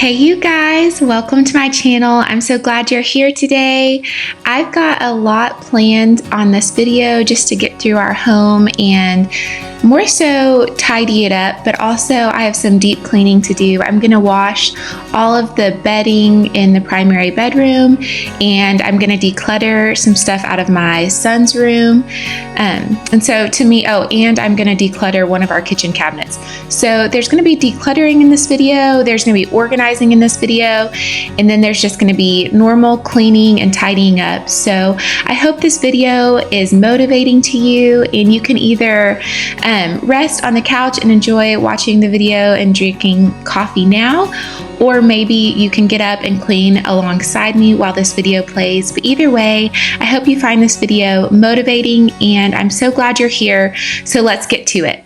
Hey you guys, welcome to my channel. I'm so glad you're here today. I've got a lot planned on this video just to get through our home and more so tidy it up, but also I have some deep cleaning to do. I'm gonna wash all of the bedding in the primary bedroom, and I'm gonna declutter some stuff out of my son's room. And so to me, and I'm gonna declutter one of our kitchen cabinets. So there's gonna be decluttering in this video, there's gonna be organizing in this video, and then there's just gonna be normal cleaning and tidying up. So I hope this video is motivating to you, and you can either rest on the couch and enjoy watching the video and drinking coffee now, or maybe you can get up and clean alongside me while this video plays. But either way, I hope you find this video motivating, and I'm so glad you're here. So let's get to it.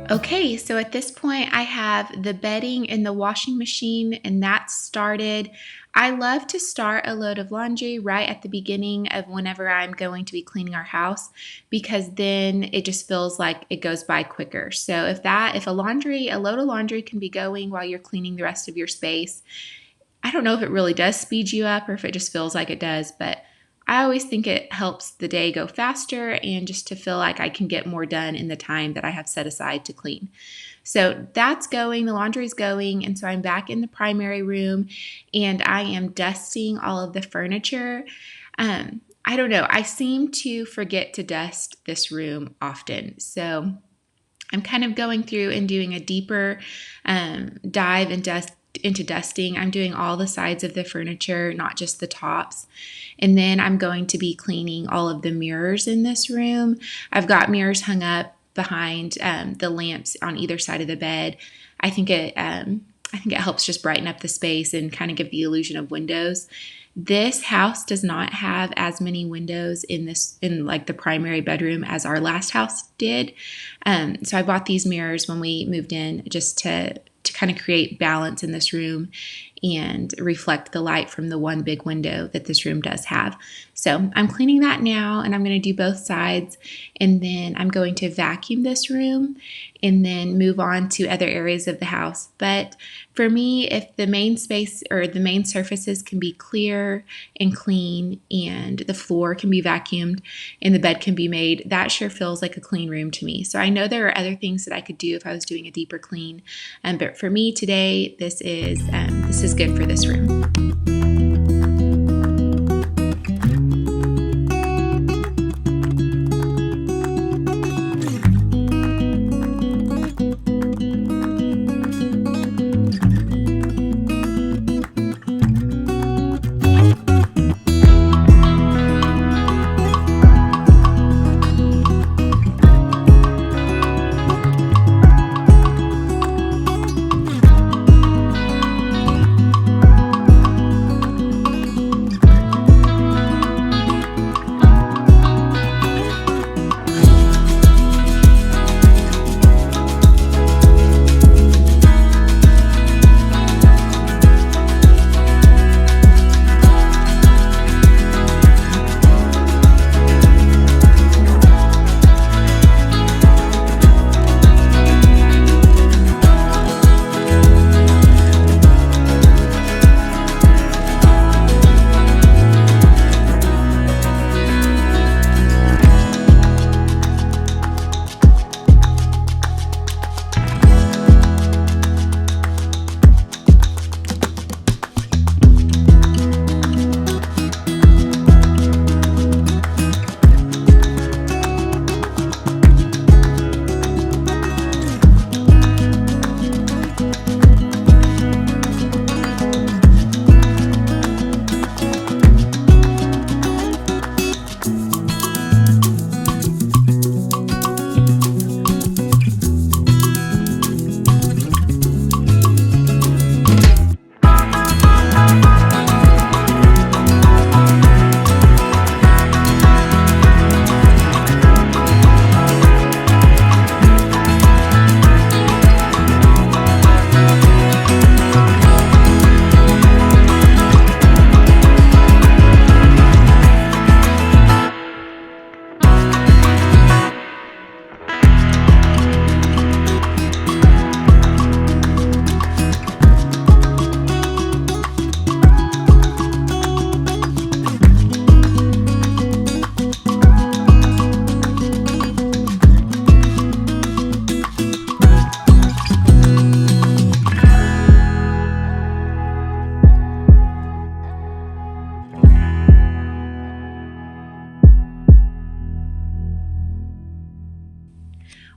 Okay, so at this point I have the bedding in the washing machine, and that's started. I love to start a load of laundry right at the beginning of whenever I'm going to be cleaning our house, because then it just feels like it goes by quicker. So if a load of laundry can be going while you're cleaning the rest of your space, I don't know if it really does speed you up or if it just feels like it does, but I always think it helps the day go faster and just to feel like I can get more done in the time that I have set aside to clean. So that's going, the laundry's going, and so I'm back in the primary room and I am dusting all of the furniture. I don't know, I seem to forget to dust this room often. So I'm kind of going through and doing a deeper dive into dusting. I'm doing all the sides of the furniture, not just the tops. And then I'm going to be cleaning all of the mirrors in this room. I've got mirrors hung up behind the lamps on either side of the bed. I think it helps just brighten up the space and kind of give the illusion of windows. This house does not have as many windows in like the primary bedroom as our last house did. So I bought these mirrors when we moved in just to kind of create balance in this room and reflect the light from the one big window that this room does have. So I'm cleaning that now, and I'm going to do both sides, and then I'm going to vacuum this room and then move on to other areas of the house. But for me, if the main space or the main surfaces can be clear and clean, and the floor can be vacuumed and the bed can be made, that sure feels like a clean room to me. So I know there are other things that I could do if I was doing a deeper clean, but for me today, this is good for this room.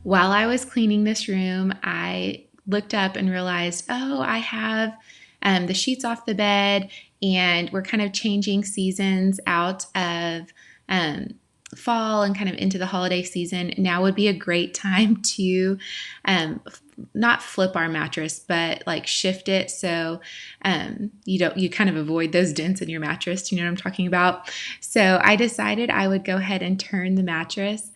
While I was cleaning this room, I looked up and realized, oh, I have the sheets off the bed, and we're kind of changing seasons out of fall and kind of into the holiday season. Now would be a great time to not flip our mattress, but like shift it so you kind of avoid those dents in your mattress. You know what I'm talking about? So I decided I would go ahead and turn the mattress.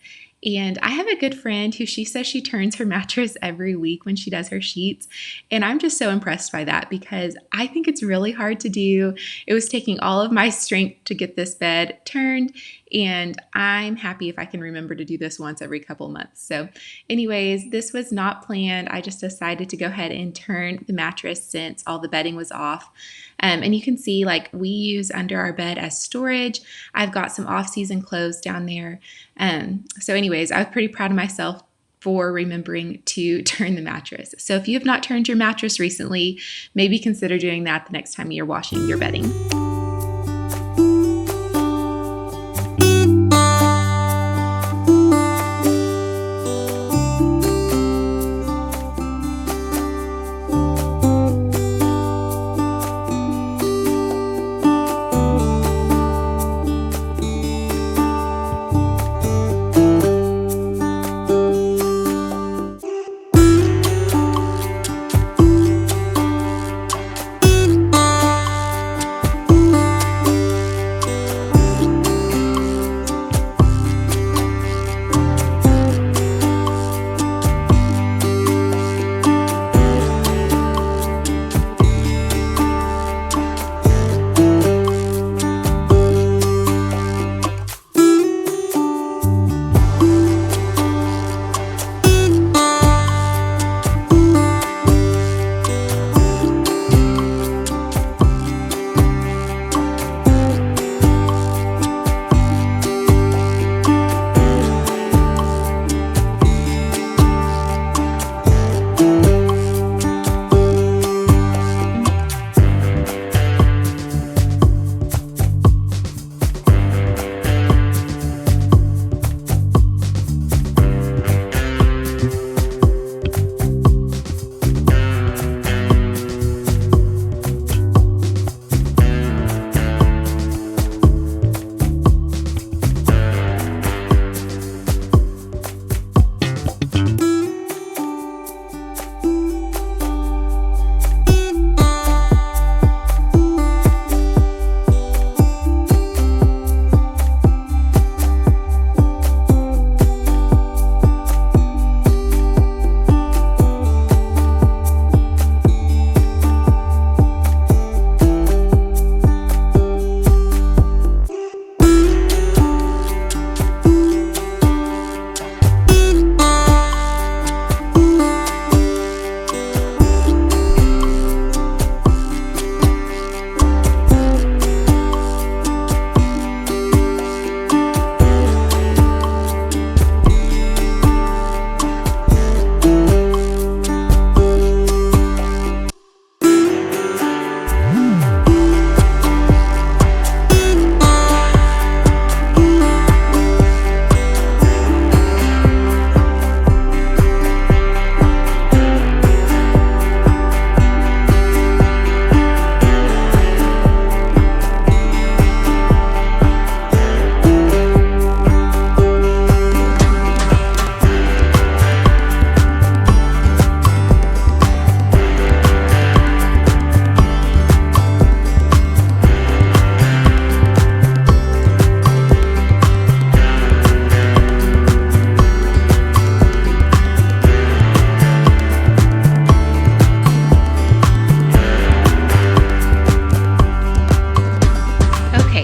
And I have a good friend who she says she turns her mattress every week when she does her sheets. And I'm just so impressed by that because I think it's really hard to do. It was taking all of my strength to get this bed turned. And I'm happy if I can remember to do this once every couple months. So anyways, this was not planned. I just decided to go ahead and turn the mattress since all the bedding was off. And you can see like we use under our bed as storage. I've got some off-season clothes down there. So anyways, I was pretty proud of myself for remembering to turn the mattress. So if you have not turned your mattress recently, maybe consider doing that the next time you're washing your bedding.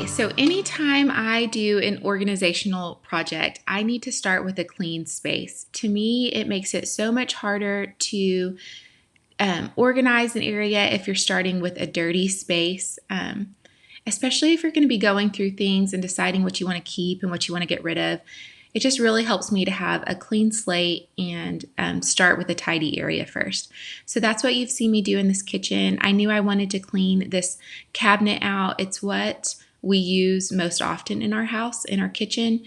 So anytime I do an organizational project, I need to start with a clean space. To me, it makes it so much harder to organize an area if you're starting with a dirty space, especially if you're going to be going through things and deciding what you want to keep and what you want to get rid of. It just really helps me to have a clean slate and start with a tidy area first. So that's what you've seen me do in this kitchen. I knew I wanted to clean this cabinet out. It's what we use most often in our house, in our kitchen.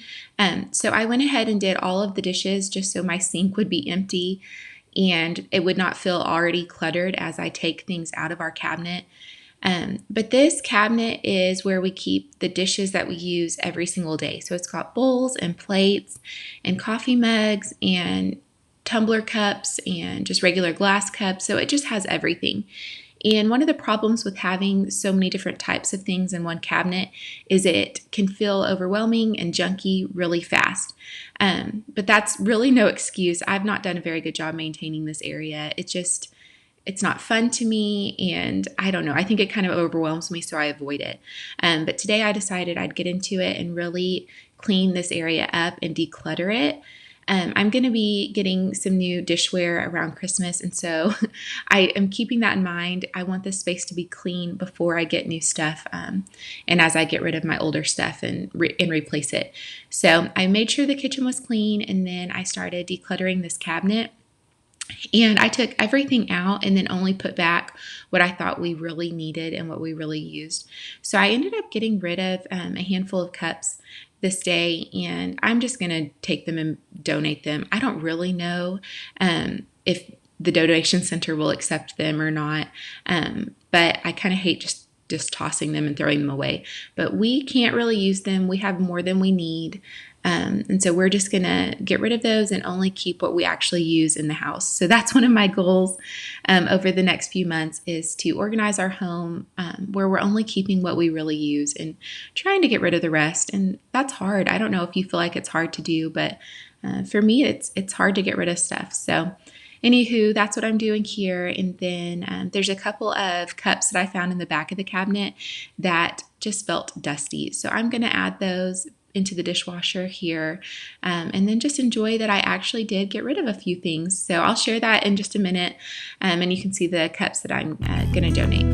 So I went ahead and did all of the dishes just so my sink would be empty and it would not feel already cluttered as I take things out of our cabinet. But this cabinet is where we keep the dishes that we use every single day. So it's got bowls and plates and coffee mugs and tumbler cups and just regular glass cups. So it just has everything. And one of the problems with having so many different types of things in one cabinet is it can feel overwhelming and junky really fast. But that's really no excuse. I've not done a very good job maintaining this area. It's not fun to me, and I don't know. I think it kind of overwhelms me, so I avoid it. But today I decided I'd get into it and really clean this area up and declutter it. I'm going to be getting some new dishware around Christmas, and so I am keeping that in mind. I want this space to be clean before I get new stuff, and as I get rid of my older stuff and replace it. So I made sure the kitchen was clean, and then I started decluttering this cabinet. And I took everything out and then only put back what I thought we really needed and what we really used. So I ended up getting rid of a handful of cups this day, and I'm just going to take them and donate them. I don't really know if the donation center will accept them or not, but I kind of hate just tossing them and throwing them away. But we can't really use them. We have more than we need. And so we're just going to get rid of those and only keep what we actually use in the house. So that's one of my goals over the next few months is to organize our home where we're only keeping what we really use and trying to get rid of the rest. And that's hard. I don't know if you feel like it's hard to do, but for me, it's hard to get rid of stuff. So anywho, that's what I'm doing here. And then there's a couple of cups that I found in the back of the cabinet that just felt dusty. So I'm going to add those into the dishwasher here, and then just enjoy that I actually did get rid of a few things. So I'll share that in just a minute, and you can see the cups that I'm going to donate.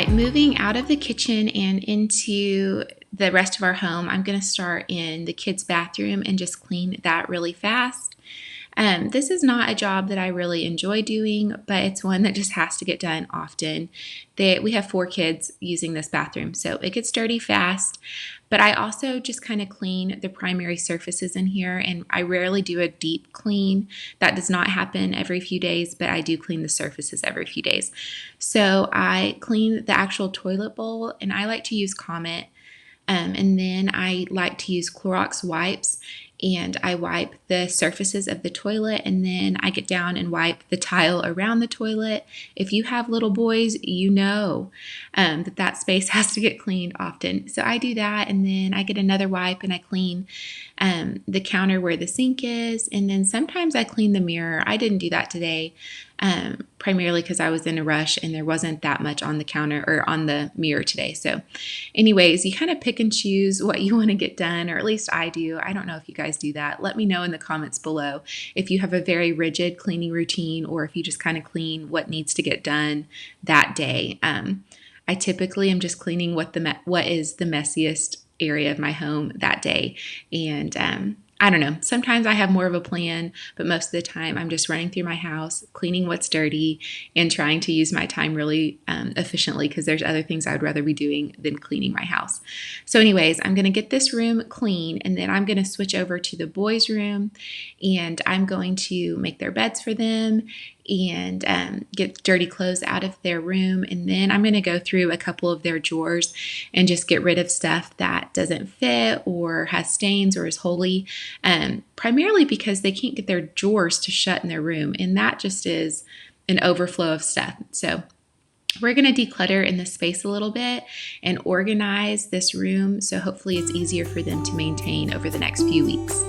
Moving out of the kitchen and into the rest of our home, I'm going to start in the kids' bathroom and just clean that really fast. This is not a job that I really enjoy doing, but it's one that just has to get done often. We have 4 kids using this bathroom, so it gets dirty fast. But I also just kind of clean the primary surfaces in here, and I rarely do a deep clean. That does not happen every few days, but I do clean the surfaces every few days. So I clean the actual toilet bowl, and I like to use Comet, and then I like to use Clorox wipes, and I wipe the surfaces of the toilet, and then I get down and wipe the tile around the toilet. If you have little boys, you know that space has to get cleaned often. So I do that, and then I get another wipe and I clean the counter where the sink is, and then sometimes I clean the mirror. I didn't do that today, primarily because I was in a rush and there wasn't that much on the counter or on the mirror today. So anyways, you kind of pick and choose what you want to get done, or at least I do. I don't know if you guys do that. Let me know in the comments below if you have a very rigid cleaning routine or if you just kind of clean what needs to get done that day. I typically am just cleaning what is the messiest area of my home that day, and I don't know. Sometimes I have more of a plan, but most of the time I'm just running through my house, cleaning what's dirty, and trying to use my time really efficiently because there's other things I would rather be doing than cleaning my house. So anyways, I'm going to get this room clean, and then I'm going to switch over to the boys' room, and I'm going to make their beds for them and get dirty clothes out of their room. And then I'm going to go through a couple of their drawers and just get rid of stuff that doesn't fit or has stains or is holey, primarily because they can't get their drawers to shut in their room. And that just is an overflow of stuff. So we're going to declutter in this space a little bit and organize this room. So hopefully it's easier for them to maintain over the next few weeks.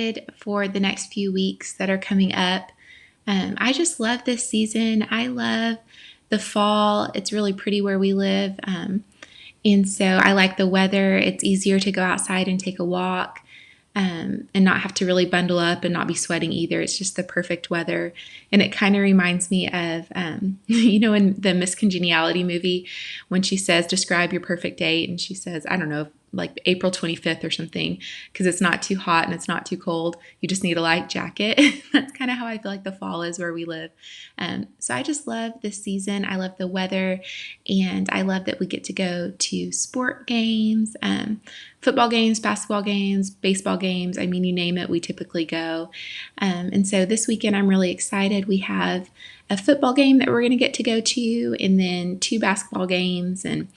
excited for the next few weeks that are coming up. I just love this season. I love the fall. It's really pretty where we live. And so I like the weather. It's easier to go outside and take a walk. And not have to really bundle up and not be sweating either. It's just the perfect weather. And it kind of reminds me of, in the Miss Congeniality movie, when she says, describe your perfect date. And she says, I don't know, like April 25th or something, because it's not too hot and it's not too cold. You just need a light jacket. That's kind of how I feel like the fall is where we live. So I just love this season. I love the weather, and I love that we get to go to sport games, football games, basketball games, baseball games. I mean, you name it, we typically go. And so this weekend I'm really excited. We have a football game that we're going to get to go to, and then 2 basketball games, and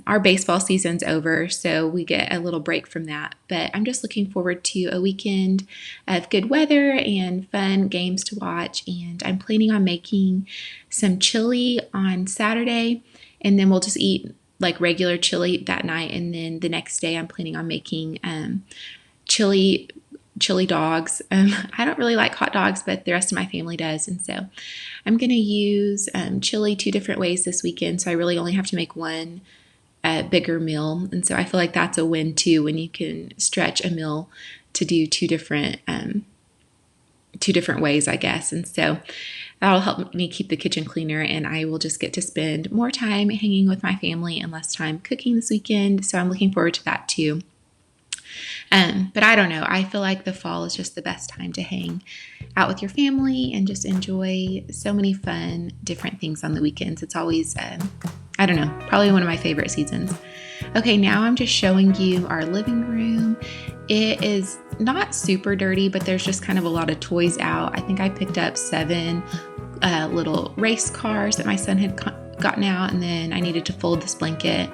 our baseball season's over, so we get a little break from that. But I'm just looking forward to a weekend of good weather and fun games to watch, and I'm planning on making some chili on Saturday, and then we'll just eat like regular chili that night, and then the next day I'm planning on making chili dogs. I don't really like hot dogs, but the rest of my family does. And so I'm going to use chili 2 different ways this weekend. So I really only have to make one bigger meal. And so I feel like that's a win too, when you can stretch a meal to do two different ways, I guess. And so that'll help me keep the kitchen cleaner, and I will just get to spend more time hanging with my family and less time cooking this weekend. So I'm looking forward to that too. But I don't know. I feel like the fall is just the best time to hang out with your family and just enjoy so many fun, different things on the weekends. It's always, I don't know, probably one of my favorite seasons. Okay, now I'm just showing you our living room. It is not super dirty, but there's just kind of a lot of toys out. I think I picked up 7 little race cars that my son had gotten out, and then I needed to fold this blanket.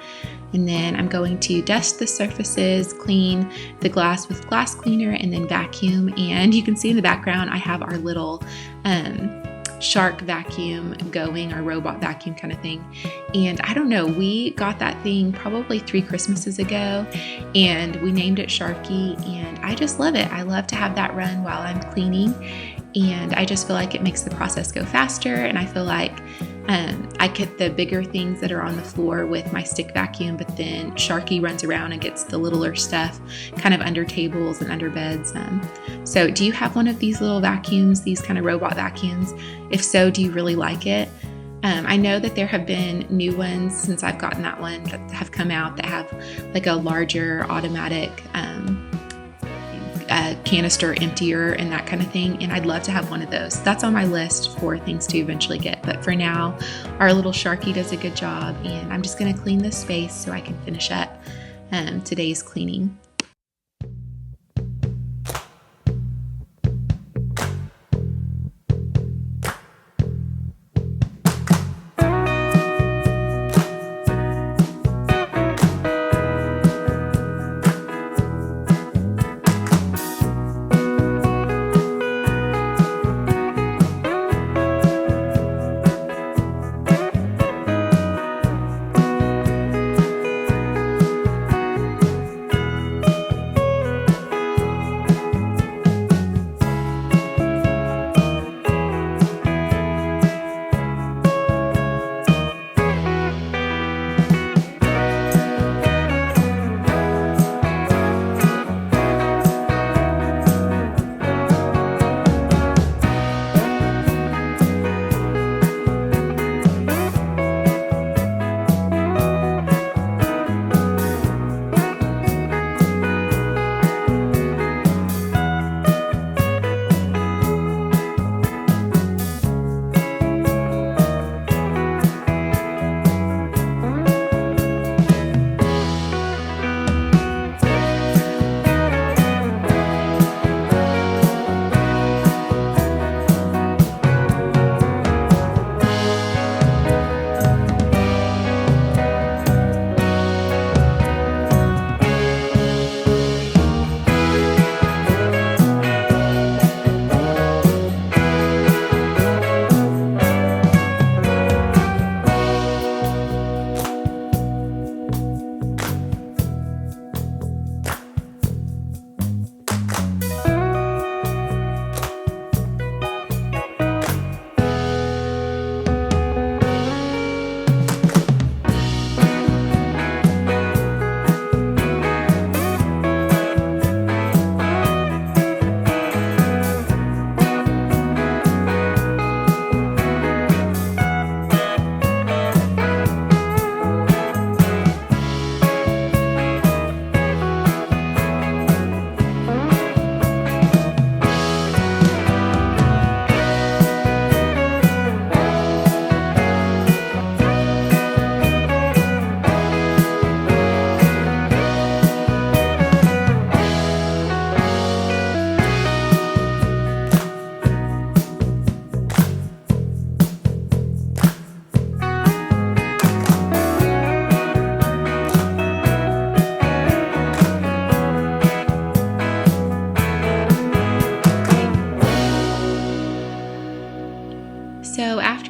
And then I'm going to dust the surfaces, clean the glass with glass cleaner, and then vacuum. And you can see in the background, I have our little shark vacuum going, our robot vacuum kind of thing. And I don't know, we got that thing probably 3 Christmases ago, and we named it Sharky, and I just love it. I love to have that run while I'm cleaning, and I just feel like it makes the process go faster, and I feel like I get the bigger things that are on the floor with my stick vacuum, but then Sharky runs around and gets the littler stuff kind of under tables and under beds. So do you have one of these little vacuums, these kind of robot vacuums? If so, do you really like it? I know that there have been new ones since I've gotten that one that have come out that have like a larger automatic canister emptier and that kind of thing, and I'd love to have one of those. That's on my list for things to eventually get, but for now our little Sharky does a good job, and I'm just going to clean this space so I can finish up today's cleaning.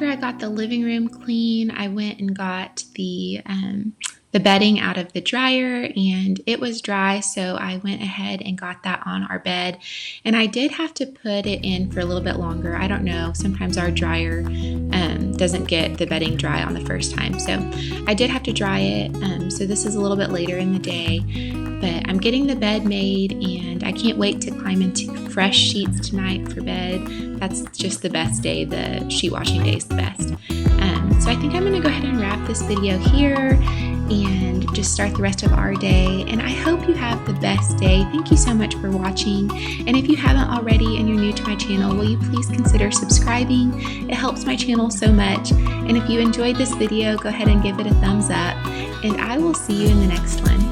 I got the living room clean, I went and got the bedding out of the dryer, and it was dry, so I went ahead and got that on our bed. And I did have to put it in for a little bit longer. I don't know, sometimes our dryer doesn't get the bedding dry on the first time, so I did have to dry it. So this is a little bit later in the day, but I'm getting the bed made, and I can't wait to climb into fresh sheets tonight for bed. That's just the best day. The sheet washing day is the best. So I think I'm going to go ahead and wrap this video here and just start the rest of our day. And I hope you have the best day. Thank you so much for watching. And if you haven't already and you're new to my channel, will you please consider subscribing? It helps my channel so much. And if you enjoyed this video, go ahead and give it a thumbs up. And I will see you in the next one.